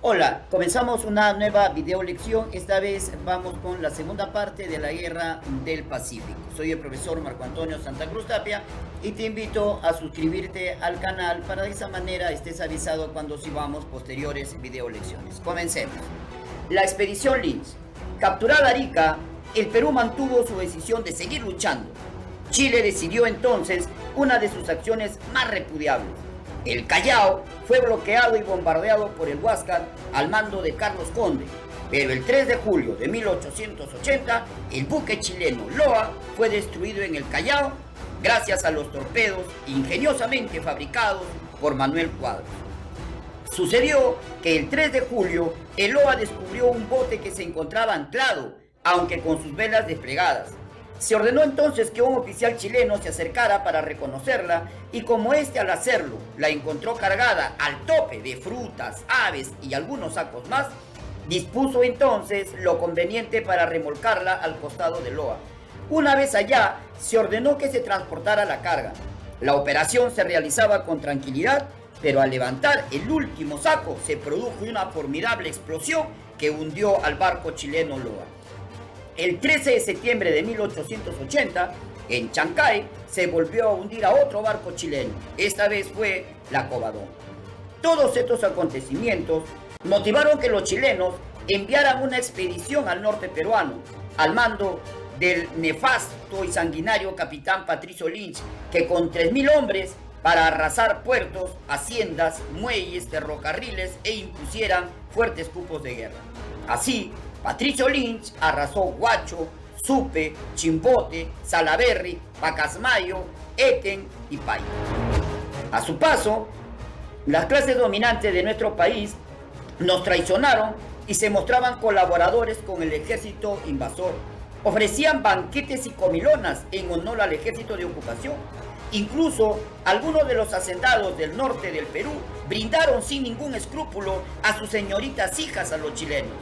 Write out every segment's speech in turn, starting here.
Hola, comenzamos una nueva video lección. Esta vez vamos con la segunda parte de la Guerra del Pacífico. Soy el profesor Marco Antonio Santa Cruz Tapia y te invito a suscribirte al canal para de esa manera estés avisado cuando subamos posteriores video lecciones. Comencemos. La expedición Lynch. Capturada Arica, el Perú mantuvo su decisión de seguir luchando. Chile decidió entonces una de sus acciones más repudiables. El Callao fue bloqueado y bombardeado por el Huáscar al mando de Carlos Conde, pero el 3 de julio de 1880 el buque chileno Loa fue destruido en el Callao gracias a los torpedos ingeniosamente fabricados por Manuel Cuadros. Sucedió que el 3 de julio el Loa descubrió un bote que se encontraba anclado, aunque con sus velas desplegadas. Se ordenó entonces que un oficial chileno se acercara para reconocerla y como este al hacerlo la encontró cargada al tope de frutas, aves y algunos sacos más, dispuso entonces lo conveniente para remolcarla al costado de Loa. Una vez allá, se ordenó que se transportara la carga. La operación se realizaba con tranquilidad, pero al levantar el último saco se produjo una formidable explosión que hundió al barco chileno Loa. El 13 de septiembre de 1880, en Chancay, se volvió a hundir a otro barco chileno. Esta vez fue la Covadonga. Todos estos acontecimientos motivaron que los chilenos enviaran una expedición al norte peruano, al mando del nefasto y sanguinario capitán Patricio Lynch, que con 3.000 hombres para arrasar puertos, haciendas, muelles, ferrocarriles e impusieran fuertes cupos de guerra. Así, Patricio Lynch arrasó Huacho, Supe, Chimbote, Salaberry, Pacasmayo, Eten y Paita. A su paso, las clases dominantes de nuestro país nos traicionaron y se mostraban colaboradores con el ejército invasor. Ofrecían banquetes y comilonas en honor al ejército de ocupación. Incluso algunos de los hacendados del norte del Perú brindaron sin ningún escrúpulo a sus señoritas hijas a los chilenos.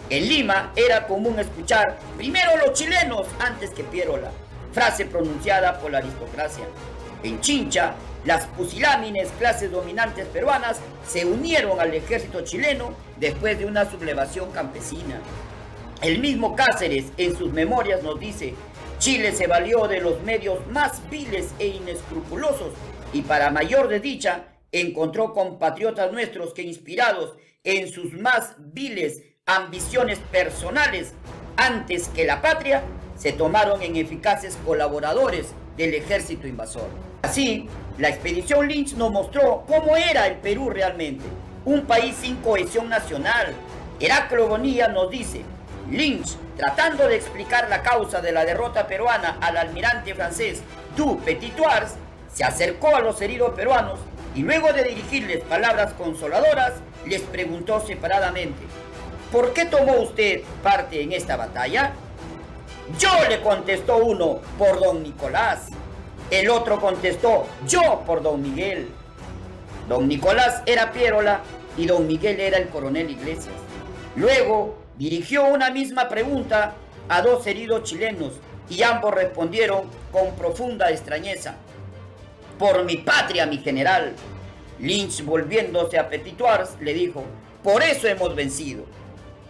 En Lima era común escuchar primero los chilenos antes que Pierola, frase pronunciada por la aristocracia. En Chincha, las pusilámines clases dominantes peruanas se unieron al ejército chileno después de una sublevación campesina. El mismo Cáceres en sus memorias nos dice: Chile se valió de los medios más viles e inescrupulosos y para mayor desdicha encontró compatriotas nuestros que inspirados en sus más viles ambiciones personales antes que la patria, se tomaron en eficaces colaboradores del ejército invasor. Así, la expedición Lynch nos mostró cómo era el Perú realmente, un país sin cohesión nacional. Heraclio Bonilla nos dice: Lynch, tratando de explicar la causa de la derrota peruana al almirante francés Du Petit-Thouars, se acercó a los heridos peruanos y luego de dirigirles palabras consoladoras, les preguntó separadamente: ¿por qué tomó usted parte en esta batalla? Yo, le contestó uno, por don Nicolás. El otro contestó: yo por don Miguel. Don Nicolás era Pierola y don Miguel era el coronel Iglesias. Luego dirigió una misma pregunta a dos heridos chilenos y ambos respondieron con profunda extrañeza: por mi patria, mi general. Lynch, volviéndose a Petit-Thouars, le dijo: por eso hemos vencido.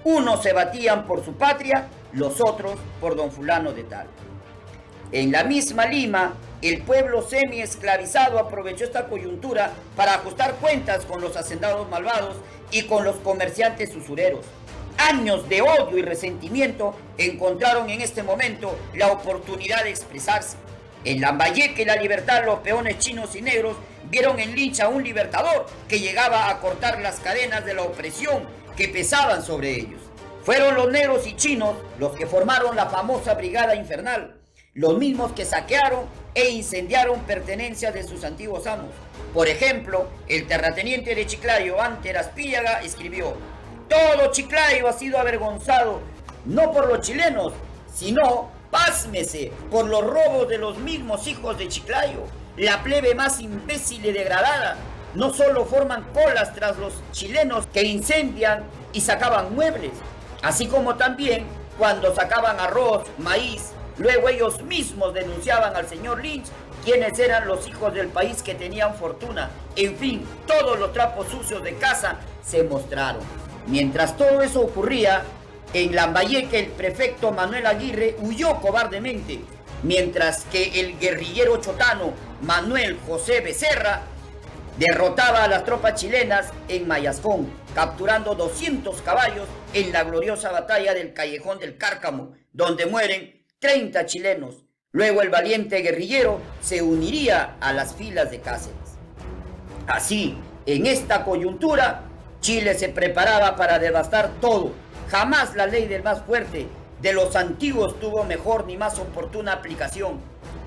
Unos se batían por su patria, los otros por don fulano de tal. En la misma Lima, el pueblo semi-esclavizado aprovechó esta coyuntura para ajustar cuentas con los hacendados malvados y con los comerciantes usureros. Años de odio y resentimiento encontraron en este momento la oportunidad de expresarse. En Lambayeque y La Libertad, los peones chinos y negros vieron en Lynch a un libertador que llegaba a cortar las cadenas de la opresión que pesaban sobre ellos. Fueron los negros y chinos los que formaron la famosa Brigada Infernal, los mismos que saquearon e incendiaron pertenencias de sus antiguos amos. Por ejemplo, el terrateniente de Chiclayo, Anter Aspíllaga, escribió: todo Chiclayo ha sido avergonzado, no por los chilenos, sino, pásmese, por los robos de los mismos hijos de Chiclayo, la plebe más imbécil y degradada. No solo forman colas tras los chilenos que incendian y sacaban muebles, así como también cuando sacaban arroz, maíz, luego ellos mismos denunciaban al señor Lynch quiénes eran los hijos del país que tenían fortuna. En fin, todos los trapos sucios de casa se mostraron. Mientras todo eso ocurría, en Lambayeque el prefecto Manuel Aguirre huyó cobardemente, mientras que el guerrillero chotano Manuel José Becerra derrotaba a las tropas chilenas en Mayascón, capturando 200 caballos en la gloriosa batalla del Callejón del Cárcamo, donde mueren 30 chilenos. Luego el valiente guerrillero se uniría a las filas de Cáceres. Así, en esta coyuntura, Chile se preparaba para devastar todo. Jamás la ley del más fuerte de los antiguos tuvo mejor ni más oportuna aplicación.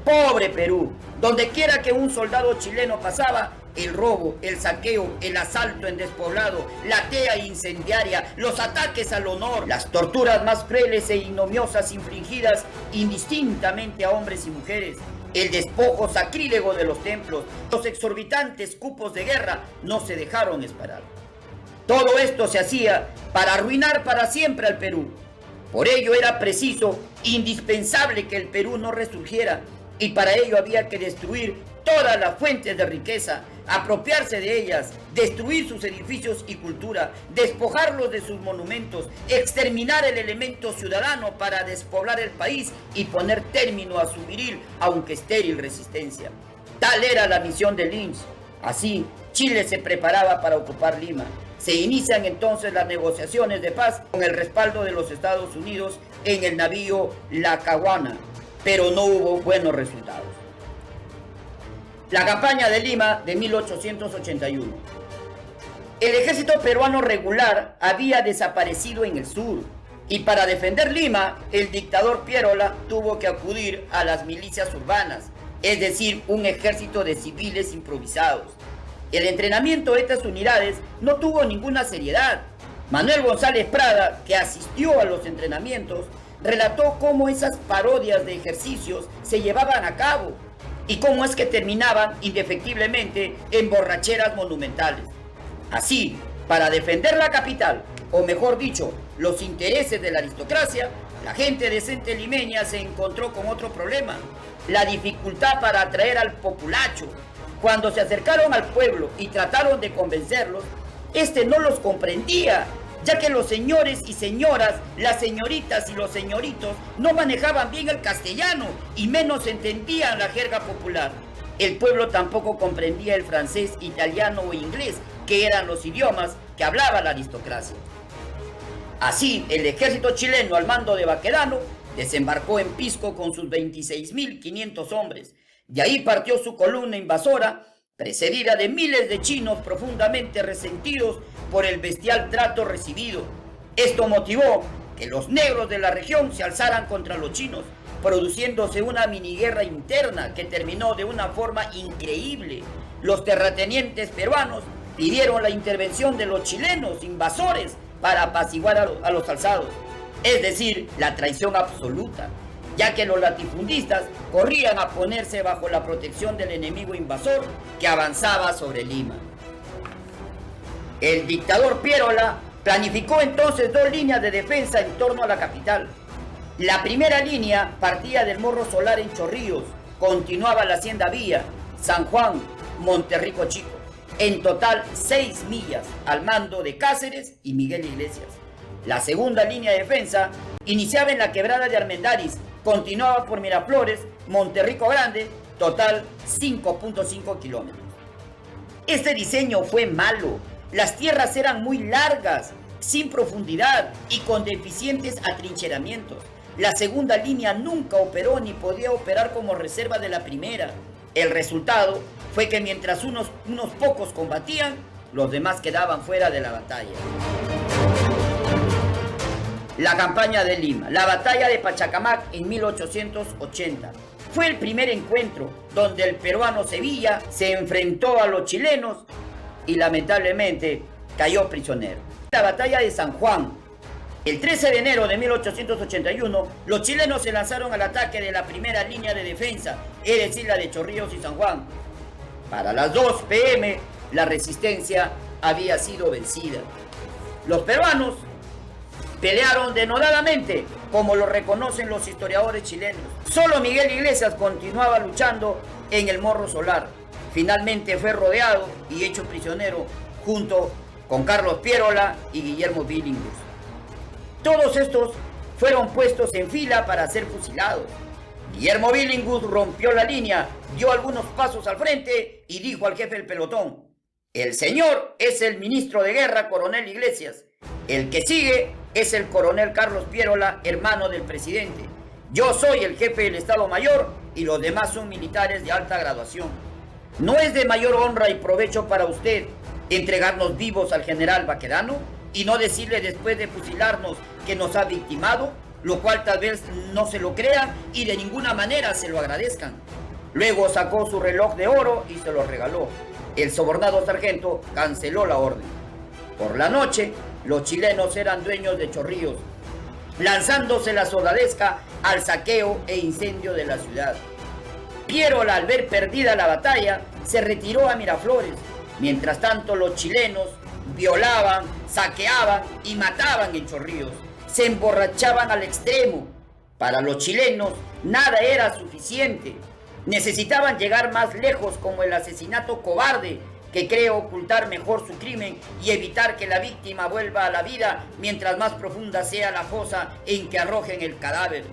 Pobre Perú, donde quiera que un soldado chileno pasaba, el robo, el saqueo, el asalto en despoblado, la tea incendiaria, los ataques al honor, las torturas más crueles e ignominiosas infligidas indistintamente a hombres y mujeres, el despojo sacrílego de los templos, los exorbitantes cupos de guerra no se dejaron esperar. Todo esto se hacía para arruinar para siempre al Perú. Por ello era preciso, indispensable que el Perú no resurgiera, y para ello había que destruir todas las fuentes de riqueza, apropiarse de ellas, destruir sus edificios y cultura, despojarlos de sus monumentos, exterminar el elemento ciudadano para despoblar el país y poner término a su viril, aunque estéril, resistencia. Tal era la misión de Lynch. Así, Chile se preparaba para ocupar Lima. Se inician entonces las negociaciones de paz con el respaldo de los Estados Unidos en el navío La Caguana, pero no hubo buenos resultados. La campaña de Lima de 1881. El ejército peruano regular había desaparecido en el sur, y para defender Lima, el dictador Pierola tuvo que acudir a las milicias urbanas, es decir, un ejército de civiles improvisados. El entrenamiento de estas unidades no tuvo ninguna seriedad. Manuel González Prada, que asistió a los entrenamientos, relató cómo esas parodias de ejercicios se llevaban a cabo y cómo es que terminaban indefectiblemente en borracheras monumentales. Así, para defender la capital, o mejor dicho, los intereses de la aristocracia, la gente decente limeña se encontró con otro problema: la dificultad para atraer al populacho. Cuando se acercaron al pueblo y trataron de convencerlos, este no los comprendía, ya que los señores y señoras, las señoritas y los señoritos no manejaban bien el castellano y menos entendían la jerga popular. El pueblo tampoco comprendía el francés, italiano o inglés, que eran los idiomas que hablaba la aristocracia. Así, el ejército chileno al mando de Baquedano desembarcó en Pisco con sus 26.500 hombres. De ahí partió su columna invasora, precedida de miles de chinos profundamente resentidos por el bestial trato recibido. Esto motivó que los negros de la región se alzaran contra los chinos, produciéndose una miniguerra interna que terminó de una forma increíble. Los terratenientes peruanos pidieron la intervención de los chilenos invasores para apaciguar a los alzados, es decir, la traición absoluta, ya que los latifundistas corrían a ponerse bajo la protección del enemigo invasor que avanzaba sobre Lima. El dictador Pierola planificó entonces dos líneas de defensa en torno a la capital. La primera línea partía del Morro Solar en Chorrillos, continuaba la Hacienda Villa, San Juan, Monterrico Chico, en total 6 millas, al mando de Cáceres y Miguel Iglesias. La segunda línea de defensa iniciaba en la quebrada de Armendáriz, continuaba por Miraflores, Monterrico Grande, total 5.5 kilómetros. Este diseño fue malo. Las tierras eran muy largas, sin profundidad y con deficientes atrincheramientos. La segunda línea nunca operó ni podía operar como reserva de la primera. El resultado fue que mientras unos pocos combatían, los demás quedaban fuera de la batalla. La campaña de Lima, la batalla de Pachacamac en 1880. Fue el primer encuentro donde el peruano Sevilla se enfrentó a los chilenos y lamentablemente cayó prisionero. La batalla de San Juan. El 13 de enero de 1881, los chilenos se lanzaron al ataque de la primera línea de defensa, es decir, la de Chorrillos y San Juan. Para las 2 p.m., la resistencia había sido vencida. Los peruanos pelearon denodadamente, como lo reconocen los historiadores chilenos. Solo Miguel Iglesias continuaba luchando en el Morro Solar. Finalmente fue rodeado y hecho prisionero junto con Carlos Pierola y Guillermo Billinghus. Todos estos fueron puestos en fila para ser fusilados. Guillermo Billinghus rompió la línea, dio algunos pasos al frente y dijo al jefe del pelotón: el señor es el ministro de guerra, coronel Iglesias. El que sigue es el coronel Carlos Pierola, hermano del presidente. Yo soy el jefe del Estado Mayor y los demás son militares de alta graduación. ¿No es de mayor honra y provecho para usted entregarnos vivos al general Baquedano y no decirle después de fusilarnos que nos ha victimado, lo cual tal vez no se lo crean y de ninguna manera se lo agradezcan? Luego sacó su reloj de oro y se lo regaló. El sobornado sargento canceló la orden. Por la noche, los chilenos eran dueños de Chorrillos, lanzándose la soldadesca al saqueo e incendio de la ciudad. Pierola, al ver perdida la batalla, se retiró a Miraflores. Mientras tanto, los chilenos violaban, saqueaban y mataban en Chorrillos. Se emborrachaban al extremo. Para los chilenos, nada era suficiente. Necesitaban llegar más lejos, como el asesinato cobarde que cree ocultar mejor su crimen y evitar que la víctima vuelva a la vida mientras más profunda sea la fosa en que arrojen el cadáver.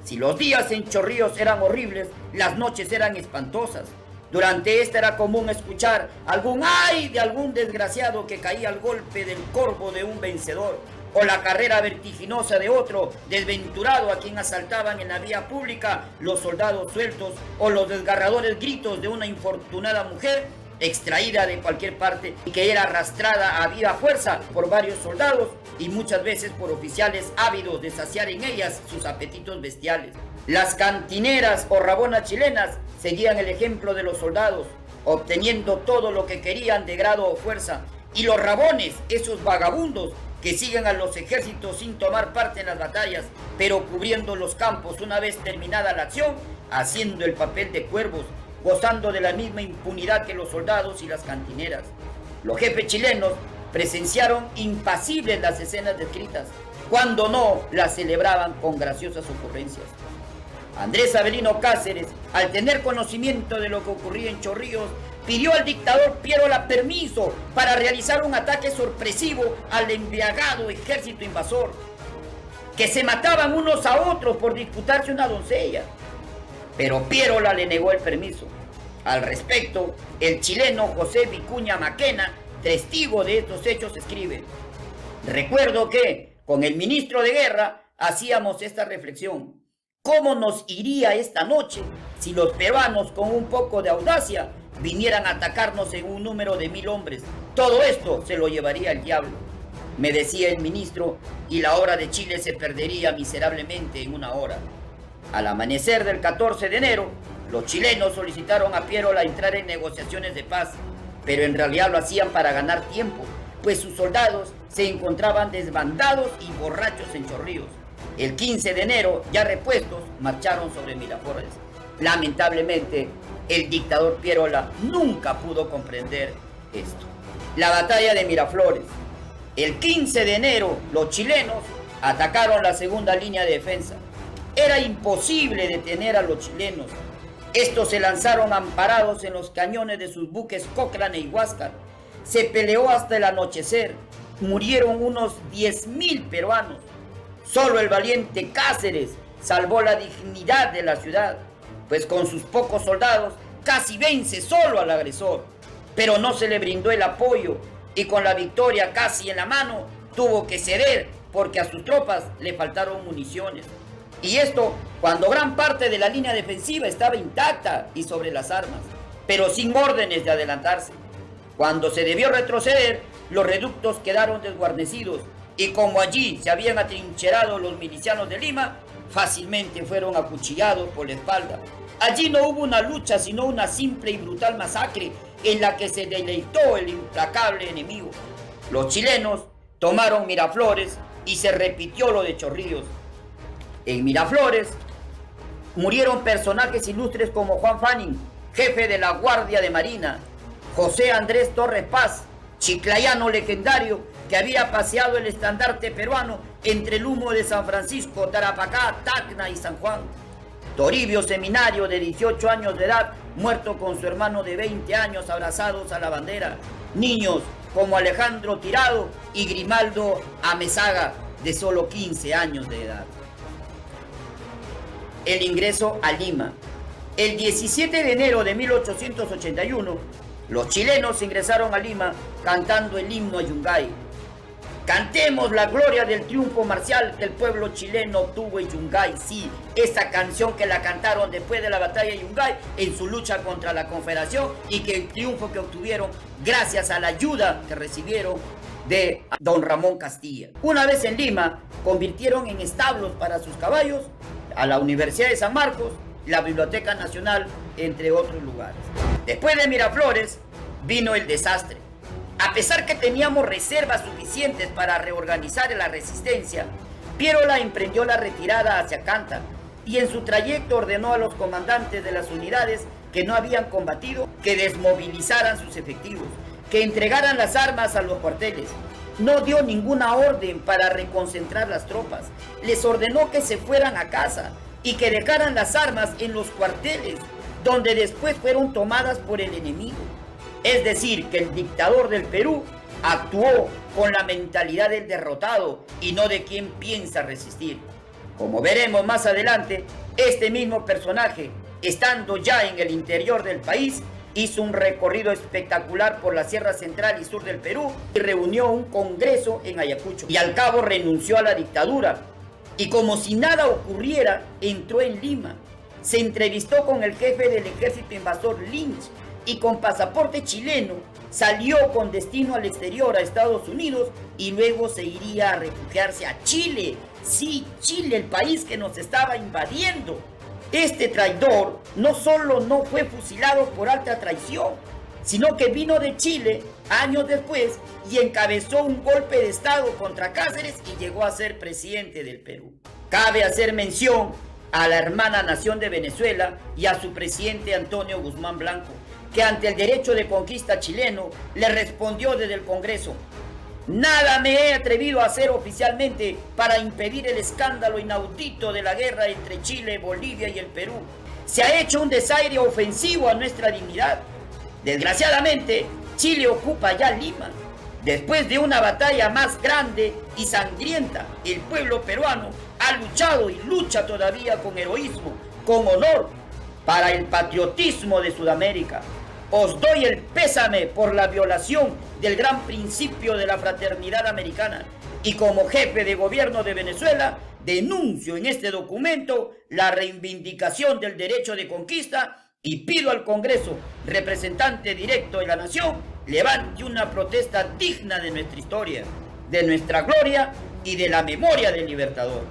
Si los días en Chorrillos eran horribles, las noches eran espantosas. Durante esta era común escuchar algún ay de algún desgraciado que caía al golpe del corvo de un vencedor, o la carrera vertiginosa de otro desventurado a quien asaltaban en la vía pública los soldados sueltos, o los desgarradores gritos de una infortunada mujer extraída de cualquier parte y que era arrastrada a viva fuerza por varios soldados y muchas veces por oficiales ávidos de saciar en ellas sus apetitos bestiales. Las cantineras o rabonas chilenas seguían el ejemplo de los soldados, obteniendo todo lo que querían de grado o fuerza, y los rabones, esos vagabundos que siguen a los ejércitos sin tomar parte en las batallas, pero cubriendo los campos una vez terminada la acción, haciendo el papel de cuervos, gozando de la misma impunidad que los soldados y las cantineras. Los jefes chilenos presenciaron impasibles las escenas descritas, cuando no las celebraban con graciosas ocurrencias. Andrés Avelino Cáceres, al tener conocimiento de lo que ocurría en Chorrillos, pidió al dictador Pierola permiso para realizar un ataque sorpresivo al embriagado ejército invasor, que se mataban unos a otros por disputarse una doncella. Pero Pierola le negó el permiso. Al respecto, el chileno José Vicuña Maquena, testigo de estos hechos, escribe: recuerdo que con el ministro de guerra hacíamos esta reflexión: ¿cómo nos iría esta noche si los peruanos con un poco de audacia vinieran a atacarnos en un número de 1000 hombres? Todo esto se lo llevaría el diablo, me decía el ministro, y la obra de Chile se perdería miserablemente en una hora. Al amanecer del 14 de enero, los chilenos solicitaron a Pierola entrar en negociaciones de paz, pero en realidad lo hacían para ganar tiempo, pues sus soldados se encontraban desbandados y borrachos en Chorrillos. El 15 de enero, ya repuestos, marcharon sobre Miraflores. Lamentablemente, el dictador Pierola nunca pudo comprender esto. La batalla de Miraflores. El 15 de enero, los chilenos atacaron la segunda línea de defensa. Era imposible detener a los chilenos. Estos se lanzaron amparados en los cañones de sus buques Cochrane y Huáscar. Se peleó hasta el anochecer. Murieron unos 10.000 peruanos. Solo el valiente Cáceres salvó la dignidad de la ciudad, pues con sus pocos soldados casi vence solo al agresor. Pero no se le brindó el apoyo y con la victoria casi en la mano tuvo que ceder porque a sus tropas le faltaron municiones. Y esto cuando gran parte de la línea defensiva estaba intacta y sobre las armas, pero sin órdenes de adelantarse. Cuando se debió retroceder, los reductos quedaron desguarnecidos y como allí se habían atrincherado los milicianos de Lima, fácilmente fueron acuchillados por la espalda. Allí no hubo una lucha, sino una simple y brutal masacre en la que se deleitó el implacable enemigo. Los chilenos tomaron Miraflores y se repitió lo de Chorrillos. En Miraflores murieron personajes ilustres como Juan Fanning, jefe de la Guardia de Marina, José Andrés Torres Paz, chiclayano legendario que había paseado el estandarte peruano entre el humo de San Francisco, Tarapacá, Tacna y San Juan. Toribio Seminario, de 18 años de edad, muerto con su hermano de 20 años abrazados a la bandera. Niños como Alejandro Tirado y Grimaldo Amezaga, de solo 15 años de edad. El ingreso a Lima. El 17 de enero de 1881, los chilenos ingresaron a Lima cantando el himno a Yungay. Cantemos la gloria del triunfo marcial que el pueblo chileno obtuvo en Yungay. Sí, esa canción que la cantaron después de la batalla de Yungay en su lucha contra la Confederación, y que el triunfo que obtuvieron gracias a la ayuda que recibieron de don Ramón Castilla. Una vez en Lima, convirtieron en establos para sus caballos a la Universidad de San Marcos, la Biblioteca Nacional, entre otros lugares. Después de Miraflores, vino el desastre. A pesar que teníamos reservas suficientes para reorganizar la resistencia, Pierola emprendió la retirada hacia Canta y en su trayecto ordenó a los comandantes de las unidades que no habían combatido que desmovilizaran sus efectivos, que entregaran las armas a los cuarteles. No dio ninguna orden para reconcentrar las tropas. Les ordenó que se fueran a casa y que dejaran las armas en los cuarteles, donde después fueron tomadas por el enemigo. Es decir, que el dictador del Perú actuó con la mentalidad del derrotado y no de quien piensa resistir. Como veremos más adelante, este mismo personaje, estando ya en el interior del país, hizo un recorrido espectacular por la Sierra Central y Sur del Perú y reunió un congreso en Ayacucho. Y al cabo renunció a la dictadura. Y como si nada ocurriera, entró en Lima. Se entrevistó con el jefe del ejército invasor Lynch y con pasaporte chileno salió con destino al exterior a Estados Unidos y luego se iría a refugiarse a Chile. Sí, Chile, el país que nos estaba invadiendo. Este traidor no solo no fue fusilado por alta traición, sino que vino de Chile años después y encabezó un golpe de estado contra Cáceres y llegó a ser presidente del Perú. Cabe hacer mención a la hermana nación de Venezuela y a su presidente Antonio Guzmán Blanco, que ante el derecho de conquista chileno le respondió desde el Congreso: nada me he atrevido a hacer oficialmente para impedir el escándalo inaudito de la guerra entre Chile, Bolivia y el Perú. Se ha hecho un desaire ofensivo a nuestra dignidad. Desgraciadamente, Chile ocupa ya Lima. Después de una batalla más grande y sangrienta, el pueblo peruano ha luchado y lucha todavía con heroísmo, con honor, para el patriotismo de Sudamérica. Os doy el pésame por la violación del gran principio de la fraternidad americana y como jefe de gobierno de Venezuela denuncio en este documento la reivindicación del derecho de conquista y pido al Congreso, representante directo de la nación, levante una protesta digna de nuestra historia, de nuestra gloria y de la memoria del libertador.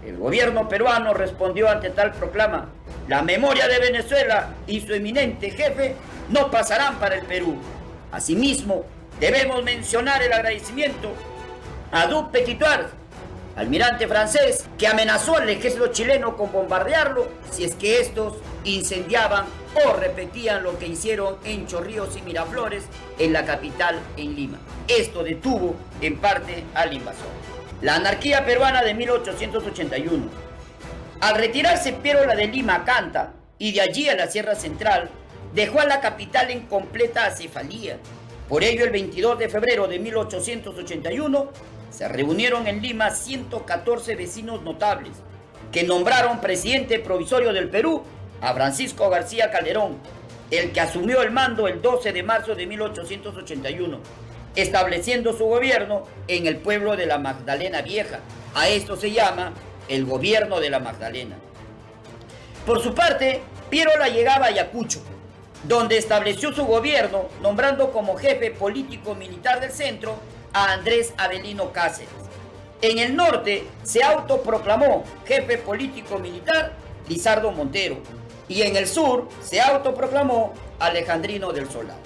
El gobierno peruano respondió ante tal proclama: la memoria de Venezuela y su eminente jefe no pasarán para el Perú. Asimismo, debemos mencionar el agradecimiento a Duc Petitoir, almirante francés, que amenazó al ejército chileno con bombardearlo si es que estos incendiaban o repetían lo que hicieron en Chorrillos y Miraflores, en la capital, en Lima. Esto detuvo en parte al invasor. La anarquía peruana de 1881. Al retirarse Pierola de Lima a Canta y de allí a la Sierra Central, dejó a la capital en completa acefalía. Por ello, el 22 de febrero de 1881, se reunieron en Lima 114 vecinos notables, que nombraron presidente provisorio del Perú a Francisco García Calderón, el que asumió el mando el 12 de marzo de 1881, estableciendo su gobierno en el pueblo de la Magdalena Vieja. A esto se llama el gobierno de la Magdalena. Por su parte, Pierola llegaba a Ayacucho, donde estableció su gobierno, nombrando como jefe político-militar del centro a Andrés Avelino Cáceres. En el norte se autoproclamó jefe político-militar Lizardo Montero, y en el sur se autoproclamó Alejandrino del Solar.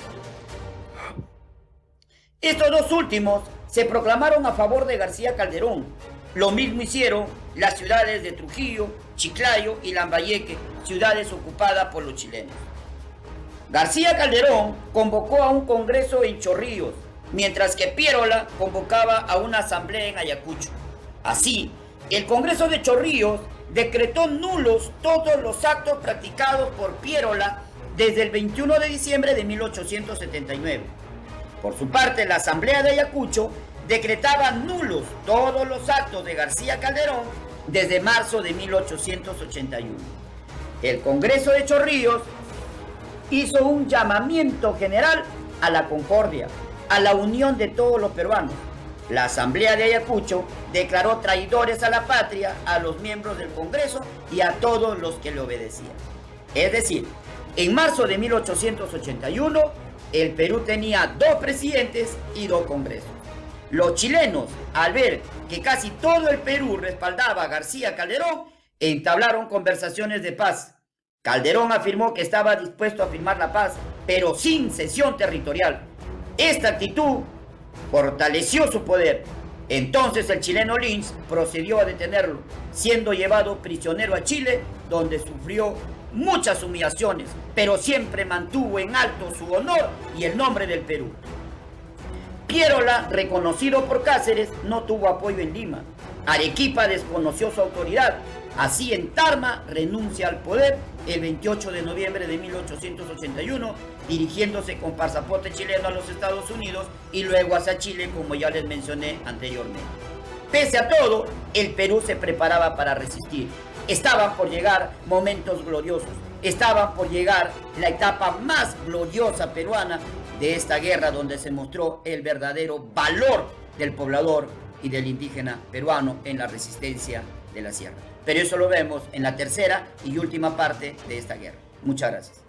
Estos dos últimos se proclamaron a favor de García Calderón. Lo mismo hicieron las ciudades de Trujillo, Chiclayo y Lambayeque, ciudades ocupadas por los chilenos. García Calderón convocó a un congreso en Chorrillos, mientras que Pierola convocaba a una asamblea en Ayacucho. Así, el Congreso de Chorrillos decretó nulos todos los actos practicados por Pierola desde el 21 de diciembre de 1879. Por su parte, la Asamblea de Ayacucho decretaba nulos todos los actos de García Calderón desde marzo de 1881. El Congreso de Chorrillos hizo un llamamiento general a la concordia, a la unión de todos los peruanos. La Asamblea de Ayacucho declaró traidores a la patria a los miembros del Congreso y a todos los que le obedecían. Es decir, en marzo de 1881, el Perú tenía 2 presidentes y 2 congresos. Los chilenos, al ver que casi todo el Perú respaldaba a García Calderón, entablaron conversaciones de paz. Calderón afirmó que estaba dispuesto a firmar la paz, pero sin cesión territorial. Esta actitud fortaleció su poder. Entonces el chileno Lynch procedió a detenerlo, siendo llevado prisionero a Chile, donde sufrió muchas humillaciones, pero siempre mantuvo en alto su honor y el nombre del Perú. Piérola, reconocido por Cáceres, no tuvo apoyo en Lima. Arequipa desconoció su autoridad. Así, en Tarma renuncia al poder el 28 de noviembre de 1881, dirigiéndose con pasaporte chileno a los Estados Unidos y luego hacia Chile, como ya les mencioné anteriormente. Pese a todo, el Perú se preparaba para resistir. Estaban por llegar momentos gloriosos. Estaban por llegar la etapa más gloriosa peruana de esta guerra, donde se mostró el verdadero valor del poblador y del indígena peruano en la resistencia de la sierra. Pero eso lo vemos en la tercera y última parte de esta guerra. Muchas gracias.